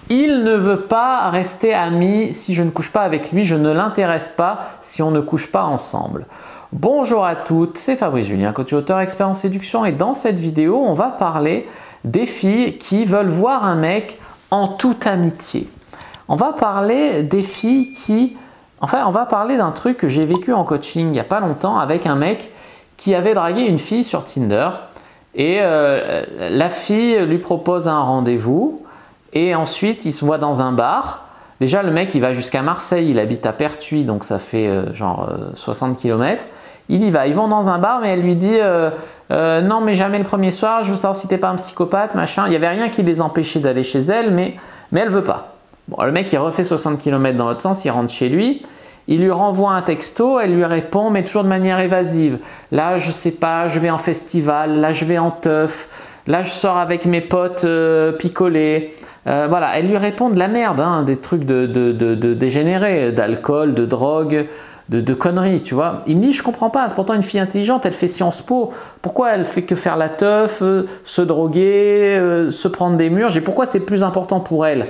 Il ne veut pas rester ami si je ne couche pas avec lui, je ne l'intéresse pas si on ne couche pas ensemble. Bonjour à toutes, c'est Fabrice Julien, coach auteur expert en séduction et dans cette vidéo, on va parler des filles qui veulent voir un mec en toute amitié. On va parler des filles qui... Enfin, on va parler d'un truc que j'ai vécu en coaching il n'y a pas longtemps avec un mec qui avait dragué une fille sur Tinder et la fille lui propose un rendez-vous. Et ensuite, il se voit dans un bar. Déjà, le mec, il va jusqu'à Marseille. Il habite à Pertuis, donc ça fait 60 km. Il y va. Ils vont dans un bar, mais elle lui dit non, mais jamais le premier soir. Je veux savoir si t'es pas un psychopathe, machin. Il n'y avait rien qui les empêchait d'aller chez elle, mais elle veut pas. Bon, le mec, il refait 60 km dans l'autre sens. Il rentre chez lui. Il lui renvoie un texto. Elle lui répond, mais toujours de manière évasive. Là, je sais pas, je vais en festival. Là, je vais en teuf. Là, je sors avec mes potes picolés. Voilà, elle lui répond de la merde, hein, des trucs de dégénérés, d'alcool, de drogue, de conneries, tu vois. Il me dit, je comprends pas, c'est pourtant une fille intelligente, elle fait Sciences Po, pourquoi elle fait que faire la teuf, se droguer, se prendre des murs, et pourquoi c'est plus important pour elle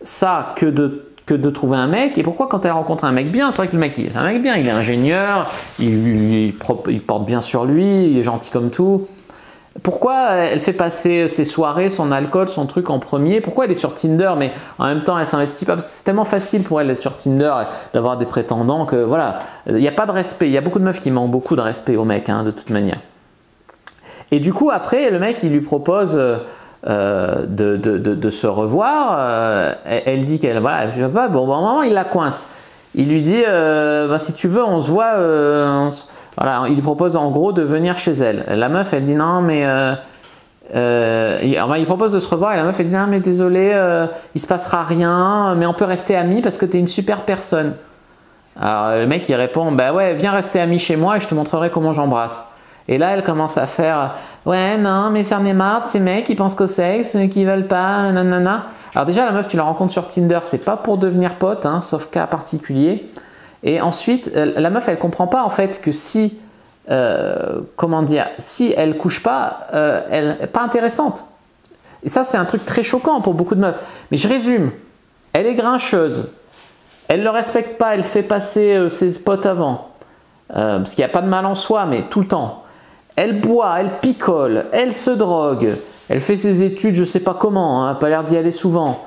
ça que de trouver un mec, et pourquoi quand elle rencontre un mec bien, c'est vrai que le mec, il est un mec bien, il est ingénieur, il porte bien sur lui, il est gentil comme tout. Pourquoi elle fait passer ses soirées, son alcool, son truc en premier? Pourquoi elle est sur Tinder mais en même temps elle s'investit pas? C'est tellement facile pour elle d'être sur Tinder, d'avoir des prétendants que voilà, il n'y a pas de respect. Il y a beaucoup de meufs qui manquent beaucoup de respect aux mecs, hein, de toute manière. Et du coup après le mec il lui propose de se revoir. Elle dit qu'elle voilà, elle veut pas. Bon, au moment il la coince. Il lui dit bah, si tu veux on se voit. Voilà, il lui propose en gros de venir chez elle. La meuf, elle dit non, mais il propose de se revoir et la meuf, elle dit non, mais désolé, il se passera rien, mais on peut rester amis parce que tu es une super personne. Alors le mec, il répond bah ouais, viens rester ami chez moi et je te montrerai comment j'embrasse. Et là, elle commence à faire ouais, non, mais ça m'est marre, ces mecs qui pensent qu'au sexe, qui veulent pas, nanana. Alors déjà, la meuf, tu la rencontres sur Tinder, c'est pas pour devenir pote, hein, sauf cas particulier. Et ensuite, la meuf, elle comprend pas en fait que si, comment dire, si elle couche pas, elle n'est pas intéressante. Et ça, c'est un truc très choquant pour beaucoup de meufs. Mais je résume, elle est grincheuse, elle ne le respecte pas, elle fait passer ses potes avant, parce qu'il n'y a pas de mal en soi, mais tout le temps. Elle boit, elle picole, elle se drogue, elle fait ses études, je sais pas comment, hein, elle n'a pas l'air d'y aller souvent.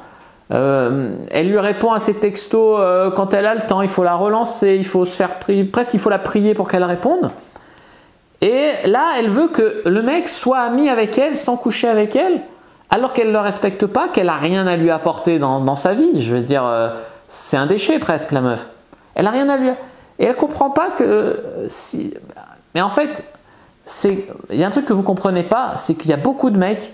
Elle lui répond à ses textos quand elle a le temps, il faut la relancer, il faut se faire prier, presque il faut la prier pour qu'elle réponde. Et là, elle veut que le mec soit ami avec elle sans coucher avec elle, alors qu'elle ne le respecte pas, qu'elle n'a rien à lui apporter dans sa vie. Je veux dire, c'est un déchet presque la meuf. Elle n'a rien à lui... Et elle ne comprend pas que... si... Mais en fait, il y a un truc que vous ne comprenez pas, c'est qu'il y a beaucoup de mecs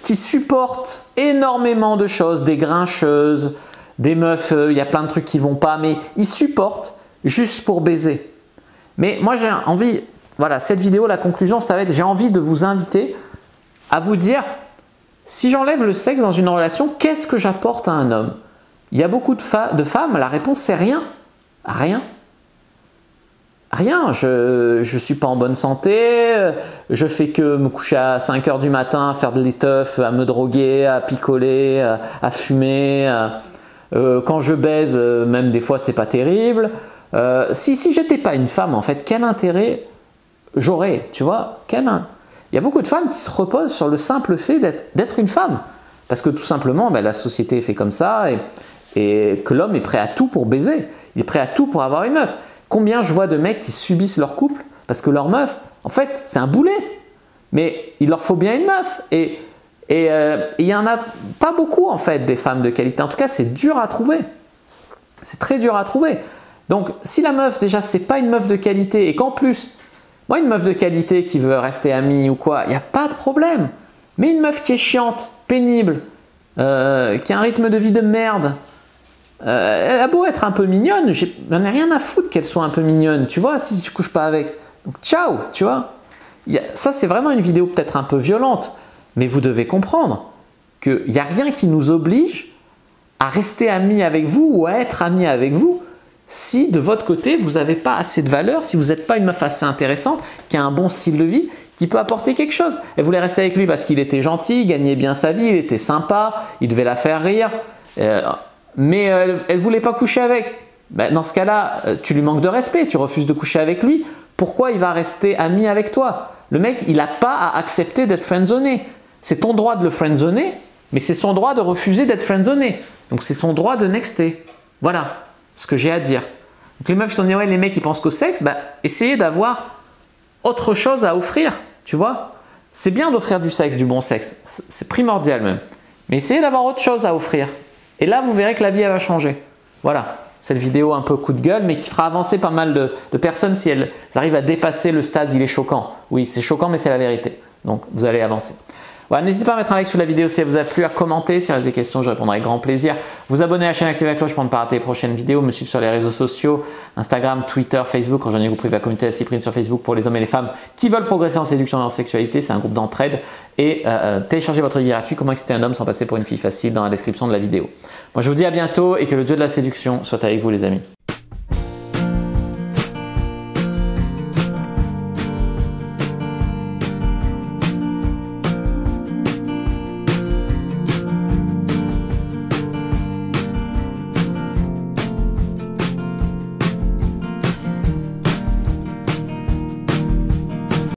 qui supportent énormément de choses, des grincheuses, des meufs, il y a plein de trucs qui vont pas, mais ils supportent juste pour baiser. Mais moi j'ai envie, voilà, cette vidéo, la conclusion, ça va être, j'ai envie de vous inviter à vous dire, si j'enlève le sexe dans une relation, qu'est-ce que j'apporte à un homme? Il y a beaucoup de femmes, la réponse c'est rien, rien. Rien, je suis pas en bonne santé, je fais que me coucher à 5 h du matin, à faire de l'éteuf, à me droguer, à picoler, à fumer. Quand je baise, même des fois c'est pas terrible. Si j'étais pas une femme, en fait, quel intérêt j'aurais, tu vois? Il y a beaucoup de femmes qui se reposent sur le simple fait d'être une femme. Parce que tout simplement, ben, la société est fait comme ça et que l'homme est prêt à tout pour baiser. Il est prêt à tout pour avoir une meuf. Combien je vois de mecs qui subissent leur couple parce que leur meuf, en fait, c'est un boulet. Mais il leur faut bien une meuf. Et il n'y en a pas beaucoup, en fait, des femmes de qualité. En tout cas, c'est dur à trouver. C'est très dur à trouver. Donc, si la meuf, déjà, c'est pas une meuf de qualité et qu'en plus, moi, une meuf de qualité qui veut rester amie ou quoi, il n'y a pas de problème. Mais une meuf qui est chiante, pénible, qui a un rythme de vie de merde, elle a beau être un peu mignonne, j'en ai rien à foutre qu'elle soit un peu mignonne, tu vois, si je couche pas avec. Donc ciao, tu vois. Ça c'est vraiment une vidéo peut-être un peu violente, mais vous devez comprendre qu'il n'y a rien qui nous oblige à rester amis avec vous ou à être amis avec vous si de votre côté vous n'avez pas assez de valeur, si vous n'êtes pas une meuf assez intéressante, qui a un bon style de vie, qui peut apporter quelque chose. Elle voulait rester avec lui parce qu'il était gentil, il gagnait bien sa vie, il était sympa, il devait la faire rire. mais elle ne voulait pas coucher avec. Ben, dans ce cas-là, tu lui manques de respect, tu refuses de coucher avec lui. Pourquoi il va rester ami avec toi? Le mec, il n'a pas à accepter d'être friendzoné. C'est ton droit de le friendzoner, mais c'est son droit de refuser d'être friendzoné. Donc c'est son droit de nexter. Voilà ce que j'ai à dire. Donc les meufs, ils sont dit, ouais, les mecs, ils pensent qu'au sexe. Ben, essayez d'avoir autre chose à offrir, tu vois. C'est bien d'offrir du sexe, du bon sexe. C'est primordial même. Mais essayez d'avoir autre chose à offrir. Et là, vous verrez que la vie, elle va changer. Voilà. Cette vidéo un peu coup de gueule, mais qui fera avancer pas mal de personnes si elles arrivent à dépasser le stade « il est choquant ». Oui, c'est choquant, mais c'est la vérité. Donc, vous allez avancer. Voilà, n'hésitez pas à mettre un like sous la vidéo si elle vous a plu, à commenter. S'il reste des questions, je répondrai avec grand plaisir. Vous abonner à la chaîne, activer la cloche pour ne pas rater les prochaines vidéos. Me suivre sur les réseaux sociaux, Instagram, Twitter, Facebook. Rejoignez le groupe privé de la communauté de la Cyprine sur Facebook pour les hommes et les femmes qui veulent progresser en séduction et en sexualité. C'est un groupe d'entraide. Et téléchargez votre guide gratuit Comment exciter un homme sans passer pour une fille facile dans la description de la vidéo. Moi, je vous dis à bientôt et que le dieu de la séduction soit avec vous, les amis.